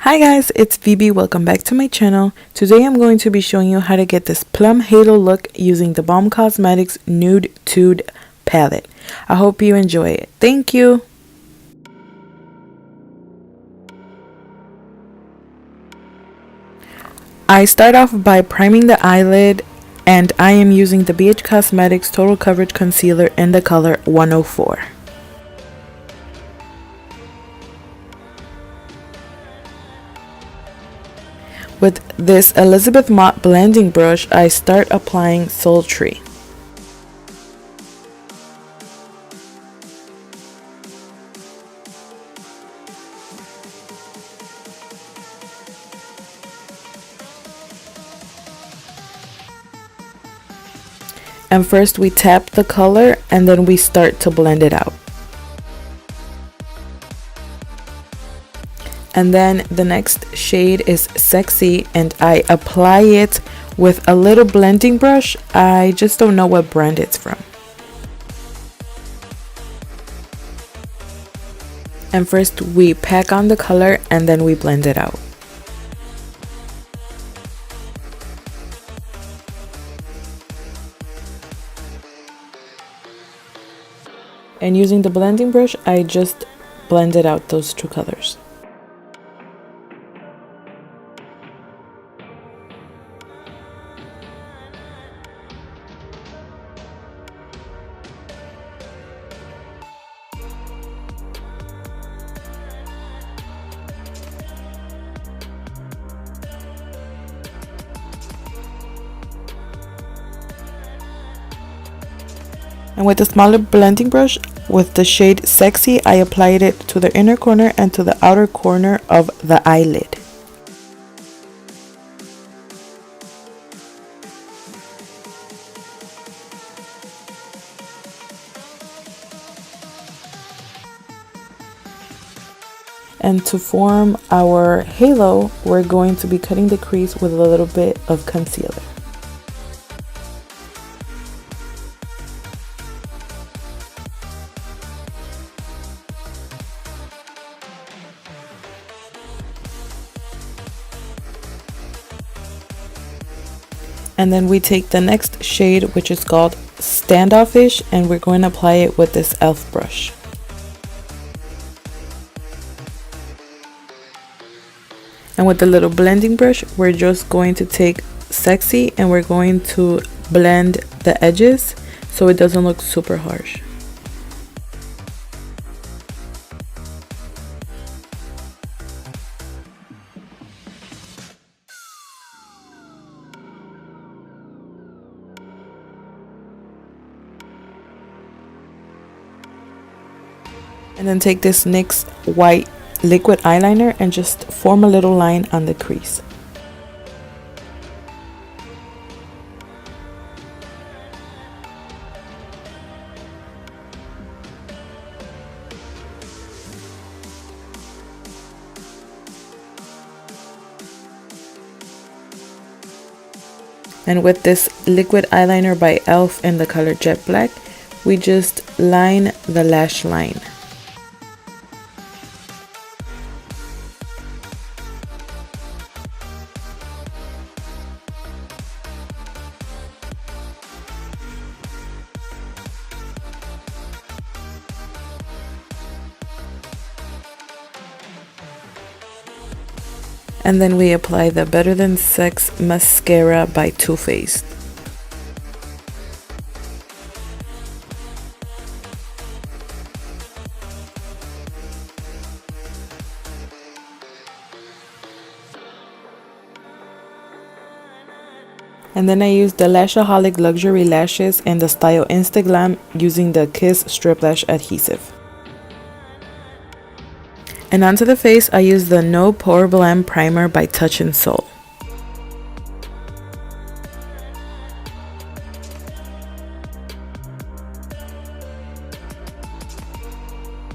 Hi guys, it's VB. Welcome back to my channel. Today I'm going to be showing you how to get this Plum Halo look using the Balm Cosmetics Nude'tude palette. I hope you enjoy it. Thank you. I start off by priming the eyelid, and I am using the BH Cosmetics Total Coverage Concealer in the color 104. With this Elizabeth Mott blending brush, I start applying Sultry. And first we tap the color and then we start to blend it out. And then the next shade is Sexy, and I apply it with a little blending brush. I just don't know what brand it's from. And first we pack on the color and then we blend it out. And using the blending brush, I just blended out those two colors. And with a smaller blending brush, with the shade Sexy, I applied it to the inner corner and to the outer corner of the eyelid. And to form our halo, we're going to be cutting the crease with a little bit of concealer. And then we take the next shade, which is called Standoffish, and we're going to apply it with this e.l.f. brush. And with the little blending brush, we're just going to take Sexy and we're going to blend the edges so it doesn't look super harsh. And then take this NYX white liquid eyeliner and just form a little line on the crease. And with this liquid eyeliner by e.l.f. in the color Jet Black, we just line the lash line. And then we apply the Better Than Sex mascara by Too Faced. And then I use the Lashaholic Luxury Lashes in the style Instaglam using the Kiss Strip Lash Adhesive. And onto the face, I use the No Poreblem Primer by Touch in Soul.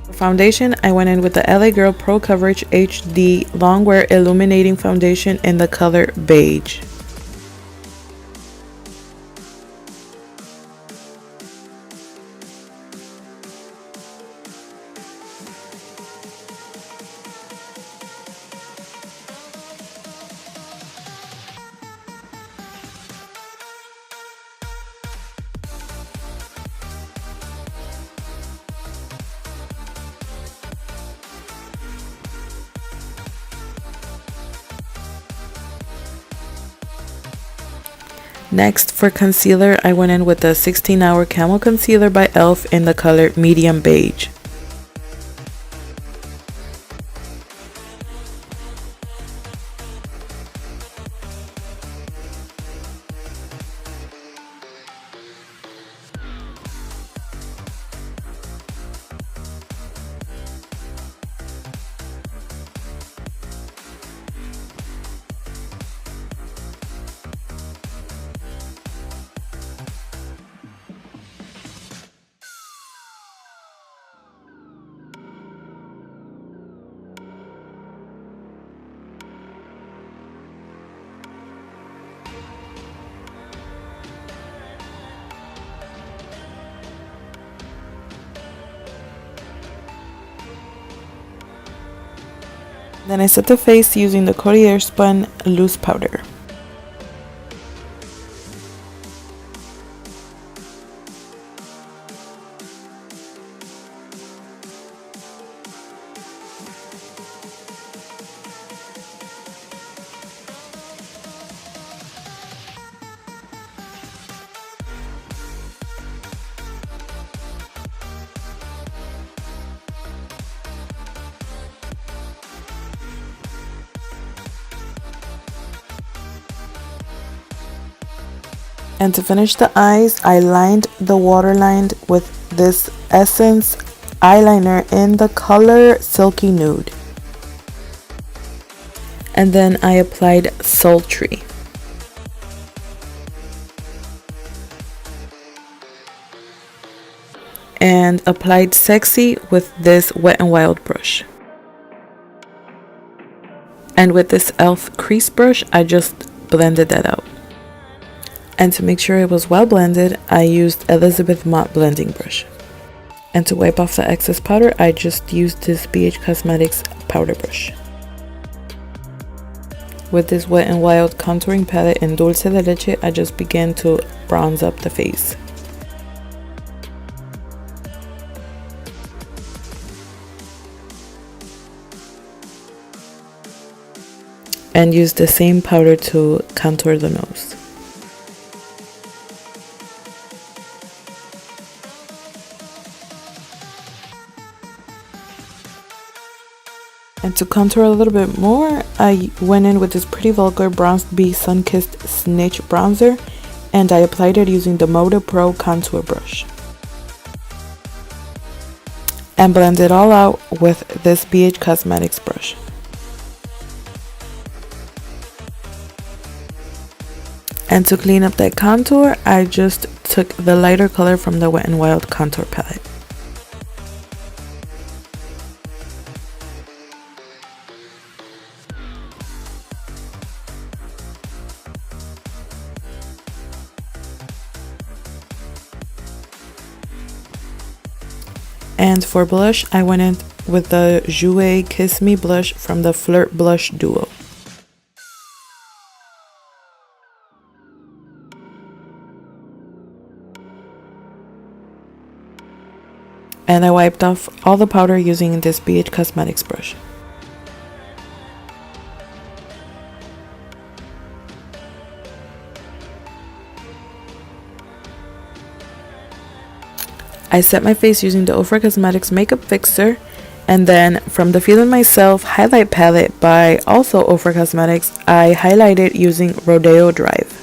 For foundation, I went in with the LA Girl Pro Coverage HD Longwear Illuminating Foundation in the color Beige. Next, for concealer, I went in with the 16-Hour Camo Concealer by e.l.f. in the color Medium Beige. Then I set the face using the Courier Spun loose powder. And to finish the eyes, I lined the waterline with this Essence eyeliner in the color Silky Nude. And then I applied Sultry. And applied Sexy with this Wet n Wild brush. And with this e.l.f. crease brush, I just blended that out. And to make sure it was well blended, I used Elizabeth Matte blending brush. And to wipe off the excess powder, I just used this BH Cosmetics powder brush. With this Wet n Wild contouring palette in Dulce De Leche, I just began to bronze up the face. And use the same powder to contour the nose. And to contour a little bit more, I went in with this Pretty Vulgar Bronzed Bee Sun-Kissed Snitch bronzer, and I applied it using the Moda Pro contour brush. And blend it all out with this BH Cosmetics brush. And to clean up that contour, I just took the lighter color from the Wet n Wild contour palette. And for blush, I went in with the Jouer Kiss Me blush from the Flirt Blush Duo. And I wiped off all the powder using this BH Cosmetics brush. I set my face using the Ofra Cosmetics Makeup Fixer, and then from the Feeling Myself highlight palette by also Ofra Cosmetics, I highlighted using Rodeo Drive.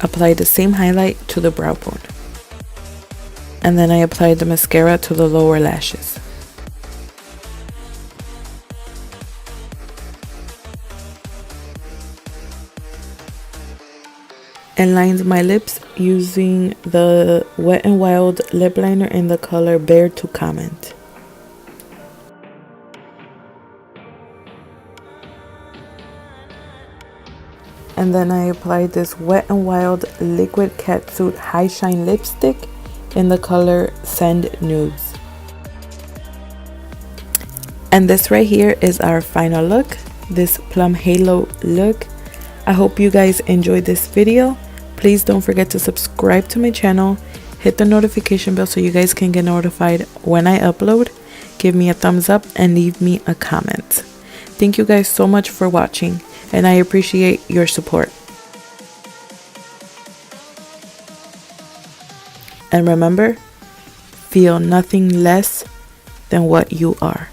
Apply the same highlight to the brow bone. And then I applied the mascara to the lower lashes. And lined my lips using the Wet n Wild lip liner in the color Bear to Comment. And then I applied this Wet n Wild Liquid Catsuit High Shine Lipstick in the color Send Nudes. And this right here is our final look, this Plum Halo look. I hope you guys enjoyed this video. Please don't forget to subscribe to my channel, hit the notification bell so you guys can get notified when I upload. Give me a thumbs up and leave me a comment. Thank you guys so much for watching, and I appreciate your support. And remember, feel nothing less than what you are.